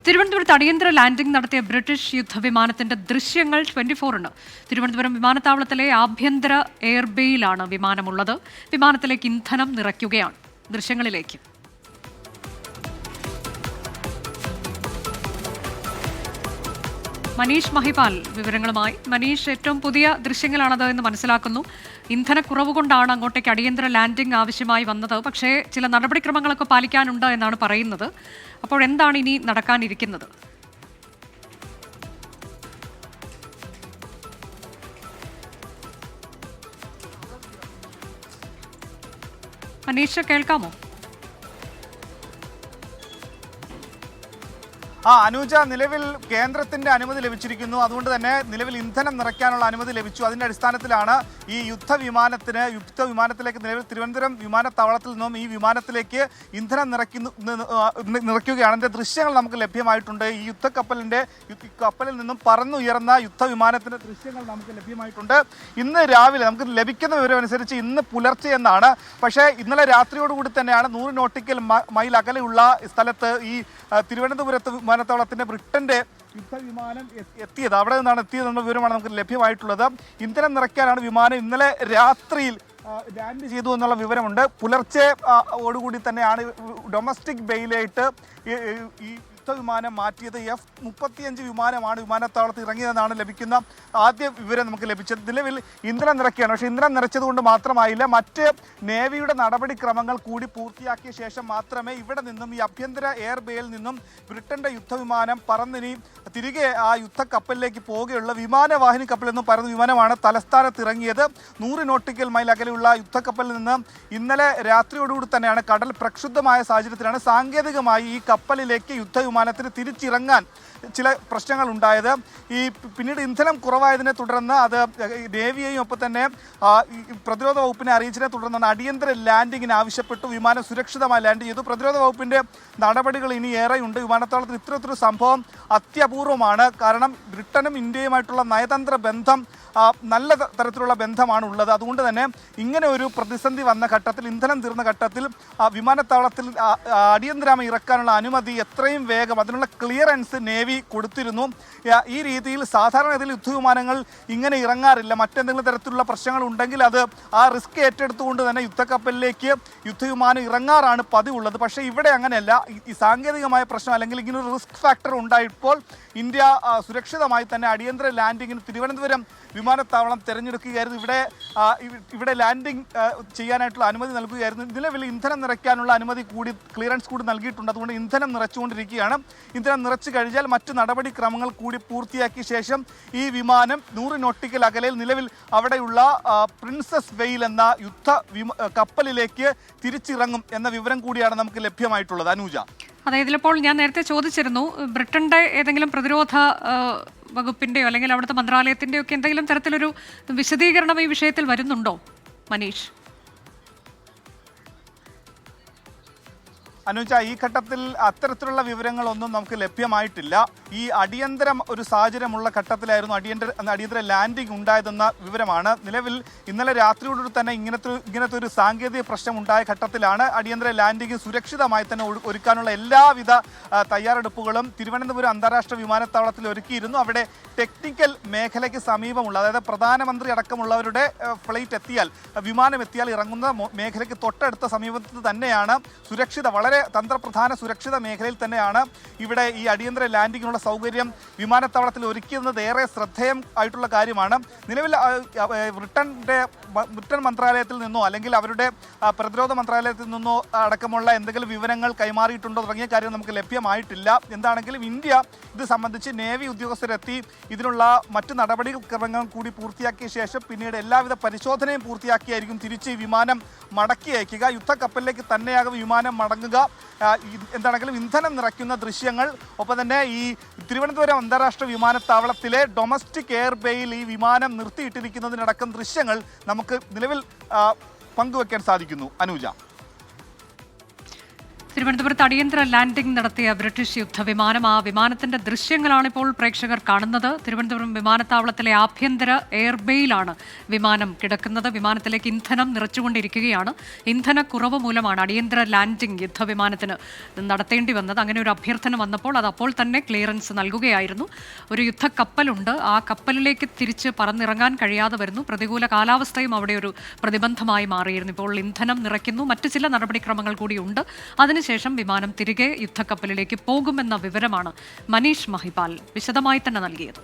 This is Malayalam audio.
തിരുവനന്തപുരത്ത് അടിയന്തര ലാൻഡിംഗ് നടത്തിയ ബ്രിട്ടീഷ് യുദ്ധവിമാനത്തിന്റെ ദൃശ്യങ്ങൾ 24 ഉണ്ട്. തിരുവനന്തപുരം വിമാനത്താവളത്തിലെ ആഭ്യന്തര എയർബേയിലാണ് വിമാനമുള്ളത്. വിമാനത്തിലേക്ക് ഇന്ധനം നിറയ്ക്കുകയാണ്. ദൃശ്യങ്ങളിലേക്ക് മനീഷ് മഹിപാൽ വിവരങ്ങളുമായി. മനീഷ്, ഏറ്റവും പുതിയ ദൃശ്യങ്ങളാണത് എന്ന് മനസ്സിലാക്കുന്നു. ഇന്ധനക്കുറവ് കൊണ്ടാണ് അങ്ങോട്ടേക്ക് അടിയന്തര ലാൻഡിംഗ് ആവശ്യമായി വന്നത്. പക്ഷേ ചില നടപടിക്രമങ്ങളൊക്കെ പാലിക്കാനുണ്ട് എന്നാണ് പറയുന്നത്. അപ്പോൾ എന്താണ് ഇനി നടക്കാനിരിക്കുന്നത്? മനീഷ്, കേൾക്കാമോ? അനൂജ, നിലവിൽ കേന്ദ്രത്തിന്റെ അനുമതി ലഭിച്ചിരിക്കുന്നു. അതുകൊണ്ട് തന്നെ നിലവിൽ ഇന്ധനം നിറയ്ക്കാനുള്ള അനുമതി ലഭിച്ചു. അതിന്റെ അടിസ്ഥാനത്തിലാണ് ഈ യുദ്ധവിമാനത്തിലേക്ക് നിലവിൽ തിരുവനന്തപുരം വിമാനത്താവളത്തിൽ നിന്നും ഈ വിമാനത്തിലേക്ക് ഇന്ധനം നിറയ്ക്കുകയാണ്. അതിന്റെ ദൃശ്യങ്ങൾ നമുക്ക് ലഭ്യമായിട്ടുണ്ട്. ഈ കപ്പലിൽ നിന്നും പറന്നുയർന്ന യുദ്ധവിമാനത്തിന്റെ ദൃശ്യങ്ങൾ നമുക്ക് ലഭ്യമായിട്ടുണ്ട്. ഇന്ന് രാവിലെ നമുക്ക് ലഭിക്കുന്ന വിവരം അനുസരിച്ച് ഇന്ന് പുലർച്ചെ എന്നാണ്. പക്ഷേ ഇന്നലെ രാത്രിയോടുകൂടി തന്നെയാണ് 100 നോട്ടിക്കൽ മൈൽ അകലെയുള്ള സ്ഥലത്ത് ഈ തിരുവനന്തപുരത്ത് വിമാനത്താവളത്തിന്റെ ബ്രിട്ടന്റെ യുദ്ധവിമാനം എത്തിയത്. അവിടെ നിന്നാണ് എത്തിയതെന്ന വിവരമാണ് നമുക്ക് ലഭ്യമായിട്ടുള്ളത്. ഇന്ധനം നിറയ്ക്കാനാണ് വിമാനം ഇന്നലെ രാത്രിയിൽ ലാൻഡ് ചെയ്തു എന്നുള്ള വിവരമുണ്ട്. പുലർച്ചെ ഓടുകൂടി തന്നെയാണ് ഡൊമസ്റ്റിക് ബേയിലായിട്ട് ഈ യുദ്ധവിമാനം മാറ്റിയത്. F-35 വിമാനമാണ് വിമാനത്താവളത്തിൽ ഇറങ്ങിയതെന്നാണ് ലഭിക്കുന്ന ആദ്യ വിവരം നമുക്ക് ലഭിച്ചത്. നിലവിൽ ഇന്ധനം നിറയ്ക്കുകയാണ്. പക്ഷേ ഇന്ധനം നിറച്ചതുകൊണ്ട് മാത്രമായില്ല, മറ്റ് നേവിയുടെ നടപടിക്രമങ്ങൾ കൂടി പൂർത്തിയാക്കിയ ശേഷം മാത്രമേ ഇവിടെ നിന്നും ഈ ആഭ്യന്തര എയർബേയിൽ നിന്നും ബ്രിട്ടന്റെ യുദ്ധവിമാനം പറന്നിനി തിരികെ ആ യുദ്ധക്കപ്പലിലേക്ക് പോവുകയുള്ള വിമാനവാഹിനി കപ്പൽ എന്നും പറയുന്ന വിമാനമാണ് തലസ്ഥാനത്ത് ഇറങ്ങിയത്. 100 നോട്ടിക്കൽ മൈൽ അകലെയുള്ള യുദ്ധക്കപ്പലിൽ നിന്ന് ഇന്നലെ രാത്രിയോടുകൂടി തന്നെയാണ് കടൽ പ്രക്ഷുബ്ധമായ സാഹചര്യത്തിലാണ് സാങ്കേതികമായി ഈ കപ്പലിലേക്ക് യുദ്ധവിമാനത്തിന് തിരിച്ചിറങ്ങാൻ ചില പ്രശ്നങ്ങൾ ഉണ്ടായത്. ഈ പിന്നീട് ഇന്ധനം കുറവായതിനെ തുടർന്ന് അത് നേവിയെയും ഒപ്പം തന്നെ പ്രതിരോധ വകുപ്പിനെ അറിയിച്ചതിനെ തുടർന്നാണ് അടിയന്തര ലാൻഡിങ്ങിന് ആവശ്യപ്പെട്ടു. വിമാനം സുരക്ഷിതമായി ലാൻഡ് ചെയ്തു. പ്രതിരോധ വകുപ്പിന്റെ നടപടികൾ ഇനി ഏറെയുണ്ട്. വിമാനത്താവളത്തിൽ ഇത്തരത്തിലൊരു സംഭവം അത്യപൂർവമാണ്. കാരണം ബ്രിട്ടനും ഇന്ത്യയുമായിട്ടുള്ള നയതന്ത്ര ബന്ധം നല്ല തരത്തിലുള്ള ബന്ധമാണ് ഉള്ളത്. അതുകൊണ്ട് തന്നെ ഇങ്ങനെ ഒരു പ്രതിസന്ധി വന്ന ഘട്ടത്തിൽ, ഇന്ധനം തീർന്ന ഘട്ടത്തിൽ വിമാനത്താവളത്തിൽ അടിയന്തരമായി ഇറക്കാനുള്ള അനുമതി എത്രയും വേഗം അതിനുള്ള ക്ലിയറൻസ് നേവി കൊടുത്തിരുന്നു. ഈ രീതിയിൽ സാധാരണഗതിയിൽ യുദ്ധവിമാനങ്ങൾ ഇങ്ങനെ ഇറങ്ങാറില്ല. മറ്റെന്തെങ്കിലും തരത്തിലുള്ള പ്രശ്നങ്ങൾ ഉണ്ടെങ്കിൽ അത് ആ റിസ്ക് ഏറ്റെടുത്തുകൊണ്ട് തന്നെ യുദ്ധക്കപ്പലിലേക്ക് യുദ്ധവിമാനം ഇറങ്ങാറാണ് പതിവുള്ളത്. പക്ഷേ ഇവിടെ അങ്ങനെയല്ല. ഈ സാങ്കേതികമായ പ്രശ്നം അല്ലെങ്കിൽ ഇങ്ങനൊരു റിസ്ക് ഫാക്ടർ ഉണ്ടായപ്പോൾ ഇന്ത്യ സുരക്ഷിതമായി തന്നെ അടിയന്തര ലാൻഡിങ്ങിന് തിരുവനന്തപുരം വിമാനത്താവളം തിരഞ്ഞെടുക്കുകയായിരുന്നു. ഇവിടെ ലാൻഡിംഗ് ചെയ്യാനായിട്ടുള്ള അനുമതി നൽകുകയായിരുന്നു. നിലവിൽ ഇന്ധനം നിറയ്ക്കാനുള്ള അനുമതി കൂടി, ക്ലിയറൻസ് കൂടി നൽകിയിട്ടുണ്ട്. അതുകൊണ്ട് ഇന്ധനം നിറച്ചുകൊണ്ടിരിക്കുകയാണ്. ഇന്ധനം നിറച്ചു കഴിഞ്ഞാൽ മറ്റ് നടപടിക്രമങ്ങൾ കൂടി പൂർത്തിയാക്കിയ ശേഷം ഈ വിമാനം 100 നോട്ടിക്കൽ അകലയിൽ നിലവിൽ അവിടെയുള്ള പ്രിൻസസ് വെയിൽ എന്ന കപ്പലിലേക്ക് തിരിച്ചിറങ്ങും എന്ന വിവരം കൂടിയാണ് നമുക്ക് ലഭ്യമായിട്ടുള്ളത്. അനൂജ, അതെ, ഇതിലിപ്പോൾ ഞാൻ നേരത്തെ ചോദിച്ചിരുന്നു, ബ്രിട്ടന്റെ ഏതെങ്കിലും പ്രതിരോധ വകുപ്പിന്റെയോ അല്ലെങ്കിൽ അവിടുത്തെ മന്ത്രാലയത്തിന്റെയോ ഒക്കെ എന്തെങ്കിലും തരത്തിലൊരു വിശദീകരണം ഈ വിഷയത്തിൽ വരുന്നുണ്ടോ മനീഷ്? അനുജ, ഈ ഘട്ടത്തിൽ അത്തരത്തിലുള്ള വിവരങ്ങളൊന്നും നമുക്ക് ലഭ്യമായിട്ടില്ല. ഈ അടിയന്തരം ഒരു സാഹചര്യമുള്ള ഘട്ടത്തിലായിരുന്നു അടിയന്തര ലാൻഡിംഗ് ഉണ്ടായതെന്ന വിവരമാണ്. നിലവിൽ ഇന്നലെ രാത്രിയോടുകൂടി തന്നെ ഇങ്ങനത്തെ ഒരു സാങ്കേതിക പ്രശ്നം ഉണ്ടായ ഘട്ടത്തിലാണ് അടിയന്തര ലാൻഡിംഗ് സുരക്ഷിതമായി തന്നെ ഒരുക്കാനുള്ള എല്ലാവിധ തയ്യാറെടുപ്പുകളും തിരുവനന്തപുരം അന്താരാഷ്ട്ര വിമാനത്താവളത്തിൽ ഒരുക്കിയിരുന്നു. അവിടെ ടെക്നിക്കൽ മേഖലയ്ക്ക് സമീപമുള്ള, അതായത് പ്രധാനമന്ത്രി അടക്കമുള്ളവരുടെ ഫ്ലൈറ്റ് എത്തിയാൽ, വിമാനം എത്തിയാൽ ഇറങ്ങുന്ന മേഖലയ്ക്ക് തൊട്ടടുത്ത സമീപത്ത് തന്നെയാണ് വളരെ തന്ത്രപ്രധാന സുരക്ഷിത മേഖലയിൽ തന്നെയാണ് ഇവിടെ ഈ അടിയന്തര ലാൻഡിങ്ങിനുള്ള സൗകര്യം വിമാനത്താവളത്തിൽ ഒരുക്കുന്നത്. ഏറെ ശ്രദ്ധേയം ആയിട്ടുള്ള കാര്യമാണ്. നിലവിൽ ബ്രിട്ടൻ മന്ത്രാലയത്തിൽ നിന്നോ അല്ലെങ്കിൽ അവരുടെ പ്രതിരോധ മന്ത്രാലയത്തിൽ നിന്നോ അടക്കമുള്ള എന്തെങ്കിലും വിവരങ്ങൾ കൈമാറിയിട്ടുണ്ടോ തുടങ്ങിയ കാര്യം നമുക്ക് ലഭ്യമായിട്ടില്ല. എന്താണെങ്കിലും ഇന്ത്യ ഇത് സംബന്ധിച്ച് നേവി ഉദ്യോഗസ്ഥരെത്തി ഇതിനുള്ള മറ്റ് നടപടിക്രമങ്ങൾ കൂടി പൂർത്തിയാക്കിയ ശേഷം പിന്നീട് എല്ലാവിധ പരിശോധനയും പൂർത്തിയാക്കിയായിരിക്കും തിരിച്ച് ഈ വിമാനം മടക്കി അയക്കുക. യുദ്ധക്കപ്പലിലേക്ക് തന്നെയാകും വിമാനം മടങ്ങുക. എന്താണെങ്കിലും ഇന്ധനം നിറയ്ക്കുന്ന ദൃശ്യങ്ങൾ, ഒപ്പം തന്നെ ഈ തിരുവനന്തപുരം അന്താരാഷ്ട്ര വിമാനത്താവളത്തിലെ ഡൊമസ്റ്റിക് എയർബേയിൽ ഈ വിമാനം നിർത്തിയിട്ടിരിക്കുന്നതിനടക്കം ദൃശ്യങ്ങൾ നമുക്ക് നിലവിൽ പങ്കുവെക്കാൻ സാധിക്കുന്നു. അനൂജ. തിരുവനന്തപുരത്ത് അടിയന്തര ലാൻഡിംഗ് നടത്തിയ ബ്രിട്ടീഷ് യുദ്ധവിമാനം, ആ വിമാനത്തിന്റെ ദൃശ്യങ്ങളാണ് ഇപ്പോൾ പ്രേക്ഷകർ കാണുന്നത്. തിരുവനന്തപുരം വിമാനത്താവളത്തിലെ ആഭ്യന്തര എയർബേയിലാണ് വിമാനം കിടക്കുന്നത്. വിമാനത്തിലേക്ക് ഇന്ധനം നിറച്ചുകൊണ്ടിരിക്കുകയാണ്. ഇന്ധനക്കുറവ് മൂലമാണ് അടിയന്തര ലാൻഡിംഗ് യുദ്ധവിമാനത്തിന് നടത്തേണ്ടി വന്നത്. അങ്ങനെ ഒരു അഭ്യർത്ഥന വന്നപ്പോൾ അത് അപ്പോൾ തന്നെ ക്ലിയറൻസ് നൽകുകയായിരുന്നു. ഒരു യുദ്ധക്കപ്പലുണ്ട്, ആ കപ്പലിലേക്ക് തിരിച്ച് പറന്നിറങ്ങാൻ കഴിയാതെ വരുന്നു. പ്രതികൂല കാലാവസ്ഥയും അവിടെ ഒരു പ്രതിബന്ധമായി മാറിയിരുന്നു. ഇപ്പോൾ ഇന്ധനം നിറയ്ക്കുന്നു, മറ്റു ചില നടപടിക്രമങ്ങൾ കൂടിയുണ്ട്. അതിനുശേഷം വിമാനം തിരികെ യുദ്ധക്കപ്പലിലേക്ക് പോകുമെന്ന വിവരമാണ് മനീഷ് മഹിപാൽ വിശദമായി തന്നെ നൽകിയത്.